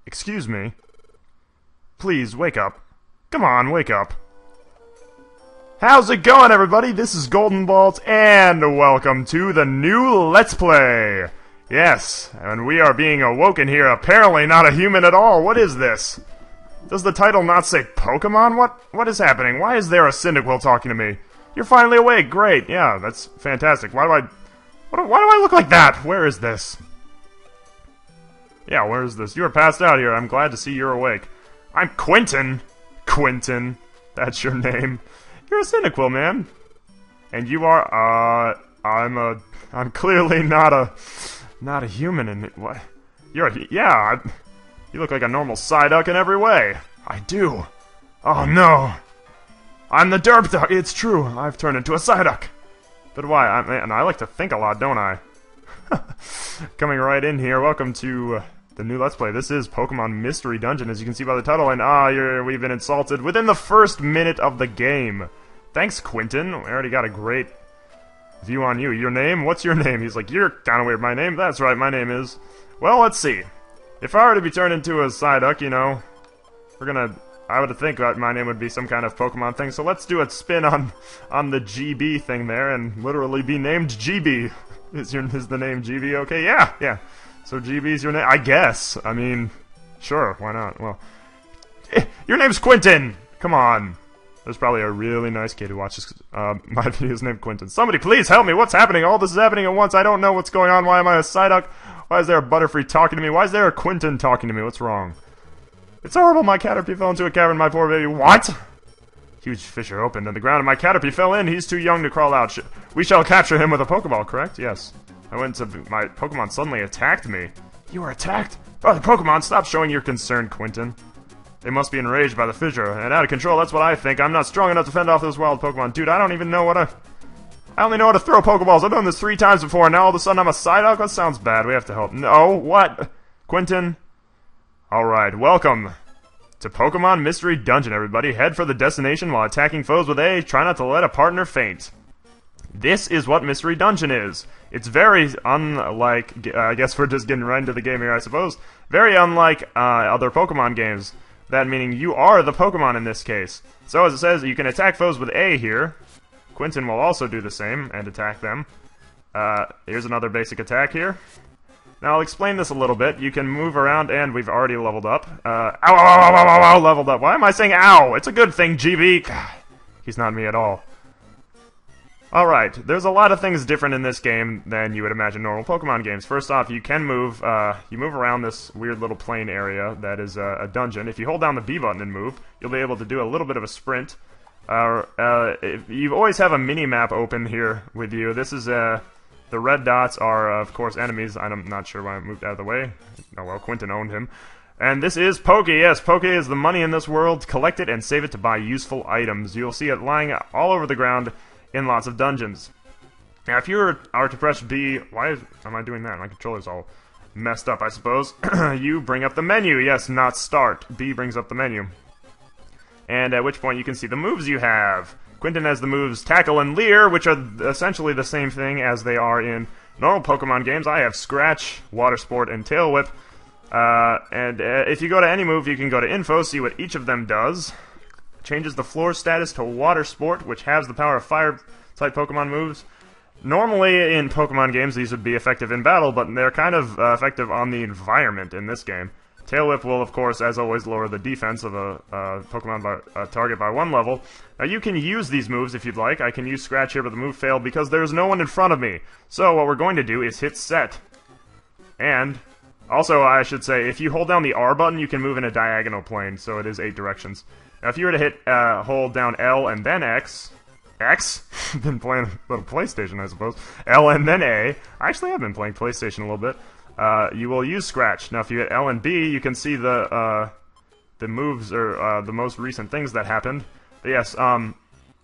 Excuse me? Please, wake up. Come on, wake up. How's it going, everybody? This is GoldenboltLP, and welcome to the new Let's Play! Yes, and we are being awoken here, apparently not a human at all. What is this? Does the title not say Pokémon? What is happening? Why is there a Cyndaquil talking to me? You're finally awake, great, yeah, that's fantastic. Why do I look like that? Where is this? Yeah, where is this? You are passed out here, I'm glad to see you're awake. I'm Quinton! Quinton, that's your name. You're a Cyndaquil, man. And you are, I'm clearly not a human in it. What? You look like a normal Psyduck in every way. I do. Oh no. I'm the Derp Duck. It's true. I've turned into a Psyduck. But why? I like to think a lot, don't I? Coming right in here. Welcome to the new Let's Play. This is Pokemon Mystery Dungeon, as you can see by the title. And we've been insulted within the first minute of the game. Thanks, Quinton. We already got a great view on you. Your name? What's your name? He's like, you're kind of weird. My name? That's right. My name is. Well, let's see. If I were to be turned into a Psyduck, you know, I would think that my name would be some kind of Pokemon thing, so let's do a spin on the Geebee thing there, and literally be named Geebee. Is the name Geebee okay? Yeah. So Geebee's your name? I guess. I mean, sure, why not? Well, your name's Quinton! Come on. There's probably a really nice kid who watches my videos named Quinton. Somebody please help me! What's happening? All this is happening at once. I don't know what's going on. Why am I a Psyduck? Why is there a Butterfree talking to me? Why is there a Quinton talking to me? What's wrong? It's horrible. My Caterpie fell into a cavern. My poor baby. What? Huge fissure opened in the ground and my Caterpie fell in. He's too young to crawl out. We shall capture him with a Pokeball, correct? Yes. My Pokemon suddenly attacked me. You were attacked? Oh, the Pokemon, stop showing your concern, Quinton. They must be enraged by the fissure and out of control. That's what I think. I'm not strong enough to fend off those wild Pokemon. Dude, I don't even know I only know how to throw Pokeballs. I've done this 3 times before, and now all of a sudden I'm a Psyduck? That sounds bad. We have to help. No, what? Quinton? Alright, welcome to Pokemon Mystery Dungeon, everybody. Head for the destination while attacking foes with A. Try not to let a partner faint. This is what Mystery Dungeon is. It's very unlike, I guess we're just getting right into the game here, I suppose. Very unlike other Pokemon games. That meaning you are the Pokemon in this case. So as it says, you can attack foes with A here. Quinton will also do the same and attack them. Here's another basic attack here. Now I'll explain this a little bit. You can move around, and we've already leveled up. Ow, leveled up. Why am I saying ow? It's a good thing, Geebee. God, he's not me at all. Alright, there's a lot of things different in this game than you would imagine normal Pokemon games. First off, you can move, you move around this weird little plain area that is a dungeon. If you hold down the B button and move, you'll be able to do a little bit of a sprint. You always have a mini-map open here with you. This is, the red dots are, of course, enemies. I'm not sure why I moved out of the way. Oh well, Quinton owned him. And this is Poke. Yes, Poke is the money in this world. Collect it and save it to buy useful items. You'll see it lying all over the ground in lots of dungeons. Now, if you are to press B... Why am I doing that? My controller's all messed up, I suppose. You bring up the menu. Yes, not start. B brings up the menu. And at which point you can see the moves you have. Quinton has the moves Tackle and Leer, which are essentially the same thing as they are in normal Pokemon games. I have Scratch, Water Sport, and Tail Whip. If you go to any move, you can go to Info, see what each of them does. Changes the floor status to Water Sport, which has the power of Fire-type Pokemon moves. Normally, in Pokemon games, these would be effective in battle, but they're kind of effective on the environment in this game. Tail Whip will, of course, as always, lower the defense of a Pokemon target by 1 level. Now, you can use these moves if you'd like. I can use Scratch here, but the move failed because there's no one in front of me. So, what we're going to do is hit Set. And, also, I should say, if you hold down the R button, you can move in a diagonal plane, so it is 8 directions. Now, if you were to hit, hold down L and then X... X? Been playing a little PlayStation, I suppose. L and then A. I actually have been playing PlayStation a little bit. You will use Scratch. Now, if you hit L and B, you can see the moves, or the most recent things that happened. But yes,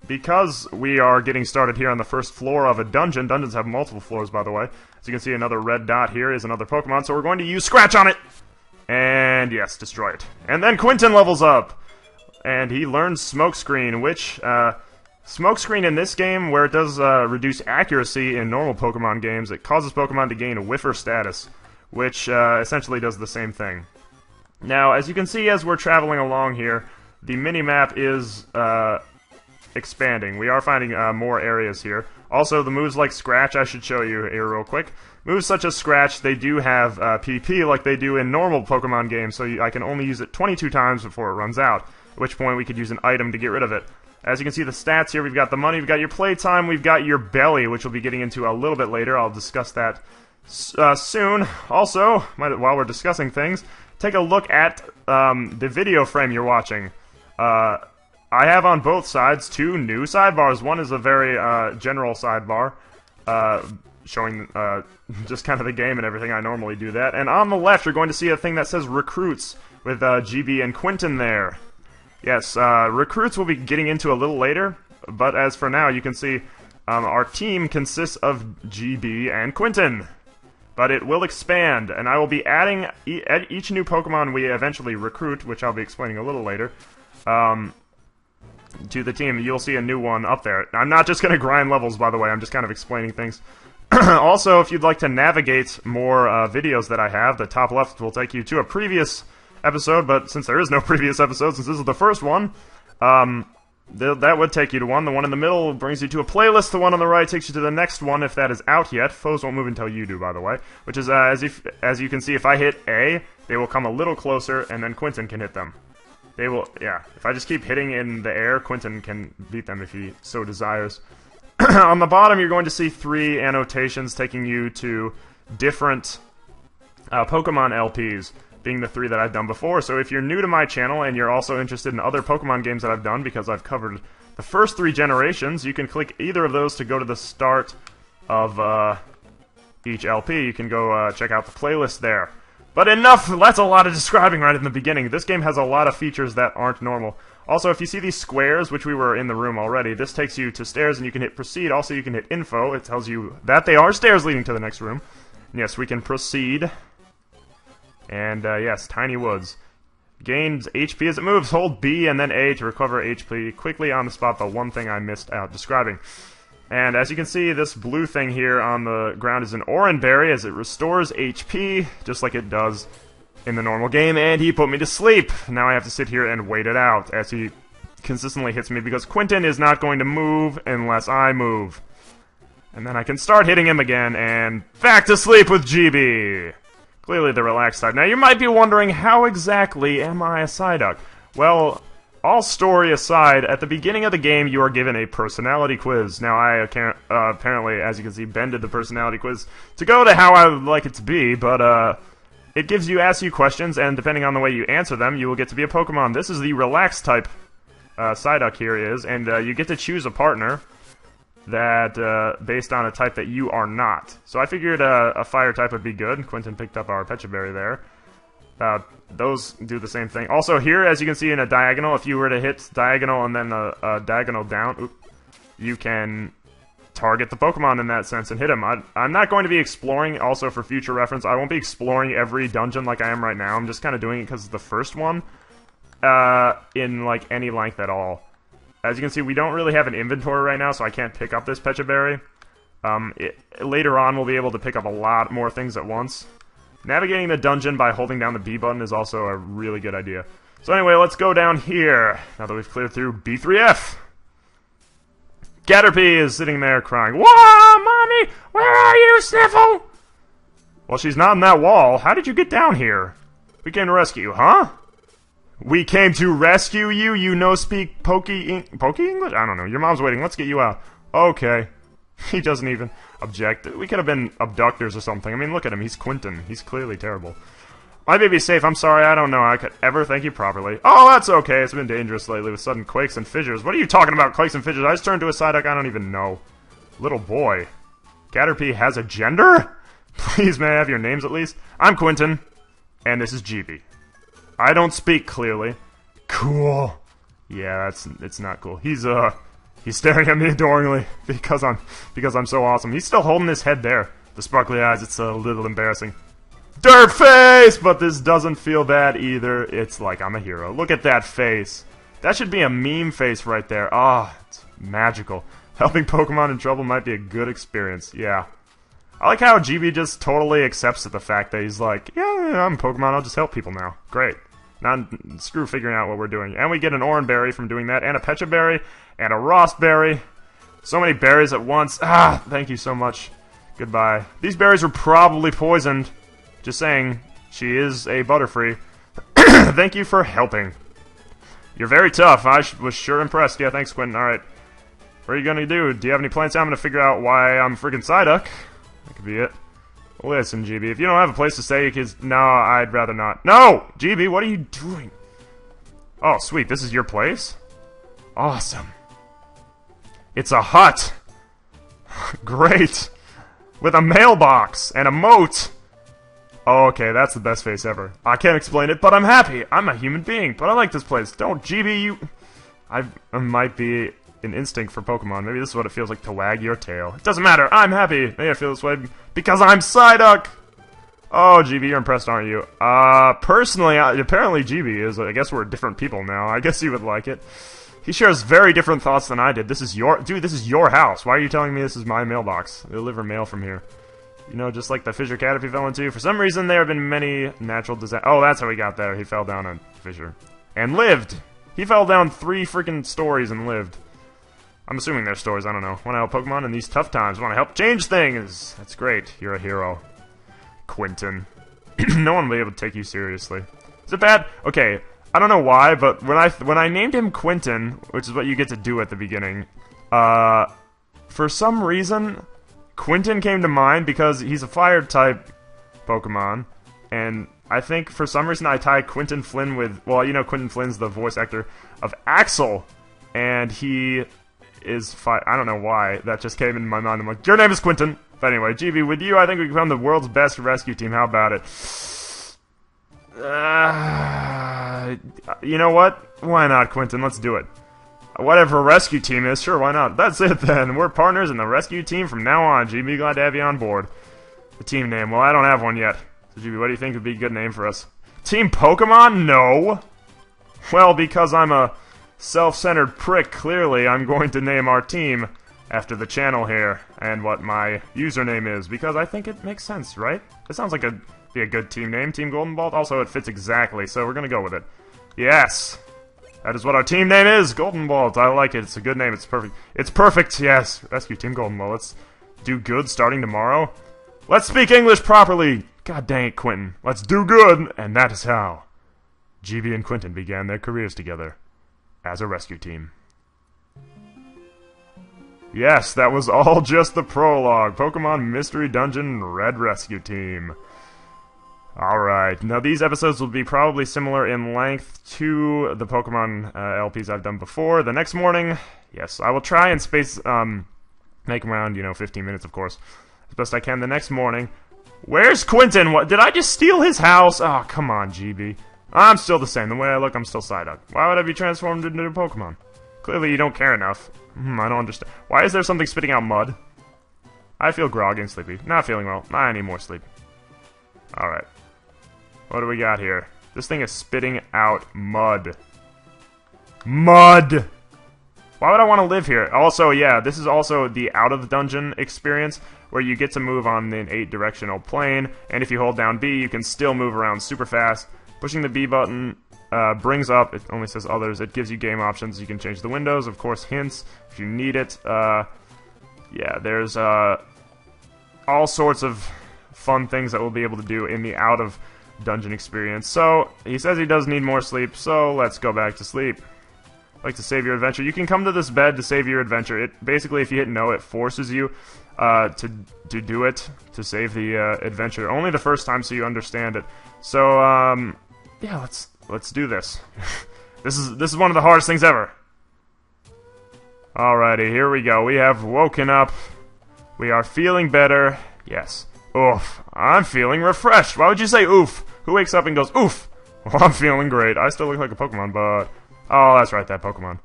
because we are getting started here on the first floor of a dungeon. Dungeons have multiple floors, by the way. As you can see, another red dot here is another Pokemon, so we're going to use Scratch on it! And yes, destroy it. And then Quinton levels up! And he learns Smokescreen, which, Smokescreen in this game, where it does reduce accuracy in normal Pokemon games, it causes Pokemon to gain a Whiffer status, which essentially does the same thing. Now, as you can see as we're traveling along here, the mini-map is expanding. We are finding more areas here. Also, the moves like Scratch, I should show you here real quick. Moves such as Scratch, they do have PP like they do in normal Pokemon games, so I can only use it 22 times before it runs out, at which point we could use an item to get rid of it. As you can see the stats here, we've got the money, we've got your playtime, we've got your belly, which we'll be getting into a little bit later. I'll discuss that soon. Also, while we're discussing things, take a look at the video frame you're watching. I have on both sides 2 new sidebars. One is a very general sidebar, showing just kind of the game and everything. I normally do that. And on the left, you're going to see a thing that says Recruits with Geebee and Quinton there. Yes, Recruits we'll be getting into a little later, but as for now, you can see our team consists of Geebee and Quinton. But it will expand, and I will be adding each new Pokemon we eventually recruit, which I'll be explaining a little later, to the team. You'll see a new one up there. I'm not just going to grind levels, by the way. I'm just kind of explaining things. Also, if you'd like to navigate more videos that I have, the top left will take you to a previous episode, but since there is no previous episode, since this is the first one, that would take you to one. The one in the middle brings you to a playlist. The one on the right takes you to the next one, if that is out yet. Foes won't move until you do, by the way. Which is, as you can see, if I hit A, they will come a little closer, and then Quinton can hit them. They will, yeah. If I just keep hitting in the air, Quinton can beat them if he so desires. On the bottom, you're going to see 3 annotations taking you to different Pokemon LPs, being the 3 that I've done before. So if you're new to my channel and you're also interested in other Pokemon games that I've done, because I've covered the first 3 generations, you can click either of those to go to the start of each LP. You can go check out the playlist there. But enough! That's a lot of describing right in the beginning. This game has a lot of features that aren't normal. Also, if you see these squares, which we were in the room already, this takes you to stairs and you can hit proceed. Also, you can hit info. It tells you that they are stairs leading to the next room. And yes, we can proceed. And yes, Tiny Woods. Gains HP as it moves. Hold B and then A to recover HP quickly on the spot, the one thing I missed out describing. And as you can see, this blue thing here on the ground is an Oran Berry, as it restores HP, just like it does in the normal game, and he put me to sleep. Now I have to sit here and wait it out, as he consistently hits me, because Quinton is not going to move unless I move. And then I can start hitting him again, and back to sleep with Geebee! Clearly the relaxed type. Now you might be wondering, how exactly am I a Psyduck? Well, all story aside, at the beginning of the game, you are given a personality quiz. Now, I apparently, as you can see, bended the personality quiz to go to how I would like it to be, but it asks you questions, and depending on the way you answer them, you will get to be a Pokemon. This is the relaxed type Psyduck here is, and you get to choose a partner that based on a type that you are not. So I figured a fire type would be good. Quinton picked up our Pecha Berry there. Those do the same thing. Also here, as you can see in a diagonal, if you were to hit diagonal and then a diagonal down, you can target the Pokemon in that sense and hit him. I'm not going to be exploring, also for future reference, I won't be exploring every dungeon like I am right now. I'm just kind of doing it because it's the first one in like any length at all. As you can see, we don't really have an inventory right now, so I can't pick up this Pecha Berry. Later on, we'll be able to pick up a lot more things at once. Navigating the dungeon by holding down the B button is also a really good idea. So anyway, let's go down here, now that we've cleared through B3F. Caterpie is sitting there crying, "Whoa, Mommy! Where are you, Sniffle?" Well, she's not in that wall. How did you get down here? We came to rescue you, huh? We came to rescue you? You no-speak Pokey English? I don't know. Your mom's waiting. Let's get you out. Okay. He doesn't even object. We could have been abductors or something. I mean, look at him. He's Quinton. He's clearly terrible. My baby's safe. I'm sorry. I don't know. I could ever thank you properly. Oh, that's okay. It's been dangerous lately with sudden quakes and fissures. What are you talking about, quakes and fissures? I just turned to a Psyduck. I don't even know. Little boy. Caterpie has a gender? Please, may I have your names at least? I'm Quinton, and this is Geebee. I don't speak clearly. Cool. Yeah, it's not cool. He's staring at me adoringly because I'm so awesome. He's still holding his head there. The sparkly eyes, it's a little embarrassing. Dirt face! But this doesn't feel bad either. It's like I'm a hero. Look at that face. That should be a meme face right there. Ah, it's magical. Helping Pokemon in trouble might be a good experience. Yeah. I like how Geebee just totally accepts the fact that he's like, yeah, I'm Pokemon, I'll just help people now. Great. Screw figuring out what we're doing. And we get an orange berry from doing that, and a pecha berry, and a Ross berry. So many berries at once. Ah, thank you so much. Goodbye. These berries are probably poisoned. Just saying, she is a Butterfree. Thank you for helping. You're very tough. I was sure impressed. Yeah, thanks, Quinton. Alright. What are you gonna do? Do you have any plans? I'm gonna figure out why I'm freaking Psyduck. That could be it. Listen, Geebee, if you don't have a place to stay, no, I'd rather not. No! Geebee, what are you doing? Oh, sweet. This is your place? Awesome. It's a hut. Great. With a mailbox and a moat. Oh, okay, that's the best face ever. I can't explain it, but I'm happy. I'm a human being, but I like this place. Don't, Geebee, you... I might be an instinct for Pokemon. Maybe this is what it feels like to wag your tail. It doesn't matter. I'm happy. Maybe I feel this way because I'm Psyduck. Oh, Geebee, you're impressed, aren't you? Personally, apparently Geebee is. I guess we're different people now. I guess you would like it. He shares very different thoughts than I did. This is your... Dude, this is your house. Why are you telling me this is my mailbox? They deliver mail from here. You know, just like the fissure cat if he fell into. For some reason, there have been many natural disasters. Oh, that's how he got there. He fell down a fissure. And lived. He fell down 3 freaking stories and lived. I'm assuming they're stories, I don't know. Want to help Pokemon in these tough times. Want to help change things. That's great. You're a hero. Quinton. No one will be able to take you seriously. Is it bad? Okay, I don't know why, but when I named him Quinton, which is what you get to do at the beginning, for some reason, Quinton came to mind because he's a fire-type Pokemon, and I think for some reason I tie Quinton Flynn with... Well, you know Quinton Flynn's the voice actor of Axel, and he... is I don't know why. That just came into my mind. I'm like, your name is Quinton. But anyway, Geebee, with you, I think we can become the world's best rescue team. How about it? You know what? Why not, Quinton? Let's do it. Whatever rescue team is, sure, why not? That's it then. We're partners in the rescue team from now on. Geebee, glad to have you on board. The team name. Well, I don't have one yet. So, Geebee, what do you think would be a good name for us? Team Pokemon? No. Well, because I'm a self-centered prick, clearly I'm going to name our team after the channel here and what my username is, because I think it makes sense, right? It sounds like be a good team name, Team Goldenbolt. Also, it fits exactly, so we're gonna go with it. Yes! That is what our team name is, Goldenbolt. I like it. It's a good name. It's perfect. It's perfect, yes. Rescue Team Goldenbolt. Let's do good starting tomorrow. Let's speak English properly! God dang it, Quinton. Let's do good! And that is how Geebee and Quinton began their careers together as a rescue team. Yes, that was all just the prologue. Pokemon Mystery Dungeon Red Rescue Team. Alright, now these episodes will be probably similar in length to the Pokemon LPs I've done before. The next morning, yes, I will try and space, make them around, 15 minutes, of course, as best I can. The next morning, where's Quinton? What, did I just steal his house? Oh, come on, Geebee. I'm still the same. The way I look, I'm still Psyduck. Why would I be transformed into a Pokemon? Clearly you don't care enough. I don't understand. Why is there something spitting out mud? I feel groggy and sleepy. Not feeling well. I need more sleep. Alright. What do we got here? This thing is spitting out mud. Mud! Why would I want to live here? Also, yeah, this is also the out-of-dungeon experience, where you get to move on an 8-directional plane, and if you hold down B, you can still move around super fast. Pushing the B button brings up, it only says others, it gives you game options. You can change the windows, of course, hints, if you need it. Yeah, there's all sorts of fun things that we'll be able to do in the out-of-dungeon experience. So, he says he does need more sleep, so let's go back to sleep. Like to save your adventure. You can come to this bed to save your adventure. It basically, if you hit no, it forces you to do it, to save the adventure. Only the first time, so you understand it. So, yeah, let's do this. This is one of the hardest things ever. Alrighty, here we go. We have woken up. We are feeling better. Yes. Oof. I'm feeling refreshed. Why would you say oof? Who wakes up and goes oof? Well, I'm feeling great. I still look like a Pokemon, but... Oh, that's right, that Pokemon.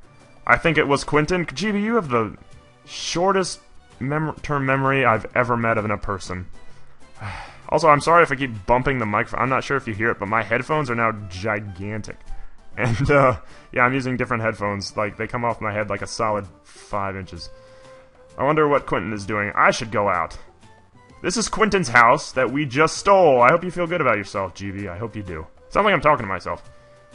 I think it was Quinton. Geebee, you have the shortest term memory I've ever met of in a person. Also, I'm sorry if I keep bumping the microphone. I'm not sure if you hear it, but my headphones are now gigantic. And, yeah, I'm using different headphones. Like, they come off my head like a solid 5 inches. I wonder what Quinton is doing. I should go out. This is Quinton's house that we just stole. I hope you feel good about yourself, Geebee. I hope you do. Sounds like I'm talking to myself.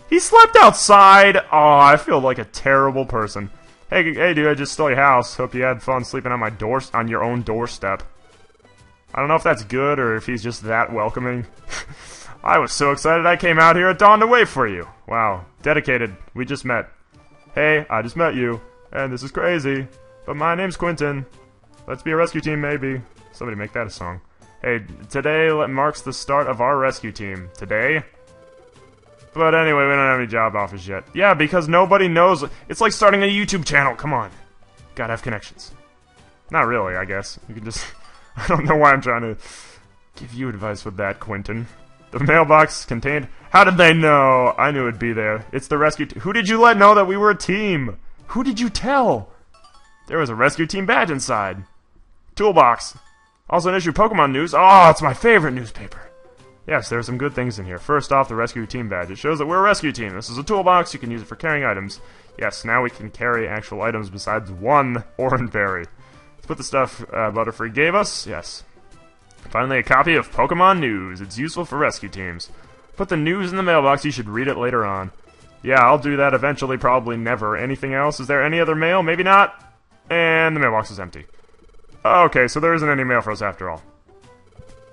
He slept outside! Oh, I feel like a terrible person. Hey, dude, I just stole your house. Hope you had fun sleeping on on your own doorstep. I don't know if that's good or if he's just that welcoming. I was so excited I came out here at dawn to wait for you. Wow, dedicated. We just met. Hey, I just met you, and this is crazy. But my name's Quinton. Let's be a rescue team, maybe. Somebody make that a song. Hey, today marks the start of our rescue team. Today? But anyway, we don't have any job offers yet. Yeah, because nobody knows. It's like starting a YouTube channel. Come on. Gotta have connections. Not really, I guess. You can just... I don't know why I'm trying to give you advice with that, Quinton. The mailbox contained... How did they know? I knew it'd be there. It's the rescue team. Who did you let know that we were a team? Who did you tell? There was a rescue team badge inside. Toolbox. Also an issue of Pokemon news. Oh, it's my favorite newspaper. Yes, there are some good things in here. First off, the rescue team badge. It shows that we're a rescue team. This is a toolbox. You can use it for carrying items. Yes, now we can carry actual items besides one orange berry. Let's put the stuff Butterfree gave us. Yes. Finally, a copy of Pokemon news. It's useful for rescue teams. Put the news in the mailbox. You should read it later on. Yeah, I'll do that eventually. Probably never. Anything else? Is there any other mail? Maybe not. And the mailbox is empty. Okay, so there isn't any mail for us after all.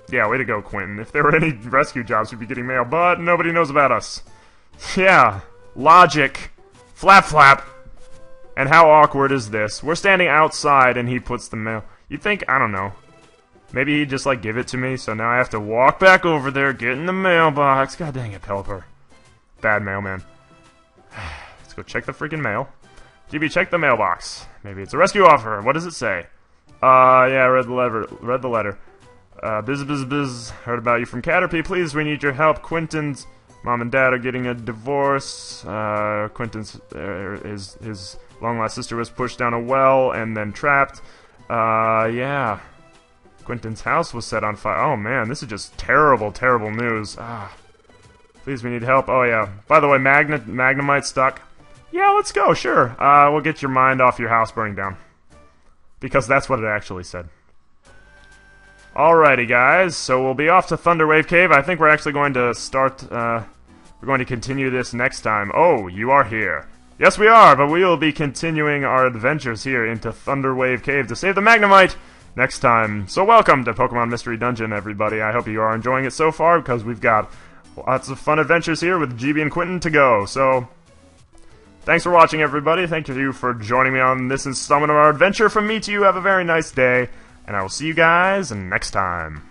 Yeah, way to go, Quinton. If there were any rescue jobs, we'd be getting mail, but nobody knows about us. Yeah, logic. Flap flap. And how awkward is this? We're standing outside and he puts the mail. You'd think, I don't know. Maybe he'd just, like, give it to me, so now I have to walk back over there, get in the mailbox. God dang it, Pelipper. Bad mailman. Let's go check the freaking mail. Geebee, check the mailbox. Maybe it's a rescue offer. What does it say? Yeah, read the letter. Biz. Heard about you from Caterpie. Please, we need your help. Quinton's mom and dad are getting a divorce. Quinton's his long-lost sister was pushed down a well and then trapped. Yeah. Quinton's house was set on fire. Oh man, this is just terrible, terrible news. Please, we need help. Oh yeah. By the way, Magnemite stuck. Yeah, let's go. Sure. We'll get your mind off your house burning down. Because that's what it actually said. Alrighty, guys, so we'll be off to Thunderwave Cave. I think we're actually going to start, we're going to continue this next time. Oh, you are here. Yes, we are, but we will be continuing our adventures here into Thunderwave Cave to save the Magnemite next time. So welcome to Pokemon Mystery Dungeon, everybody. I hope you are enjoying it so far, because we've got lots of fun adventures here with Geebee and Quinton to go. So, thanks for watching, everybody. Thank you for joining me on this installment of our adventure. From me to you, have a very nice day. And I will see you guys next time.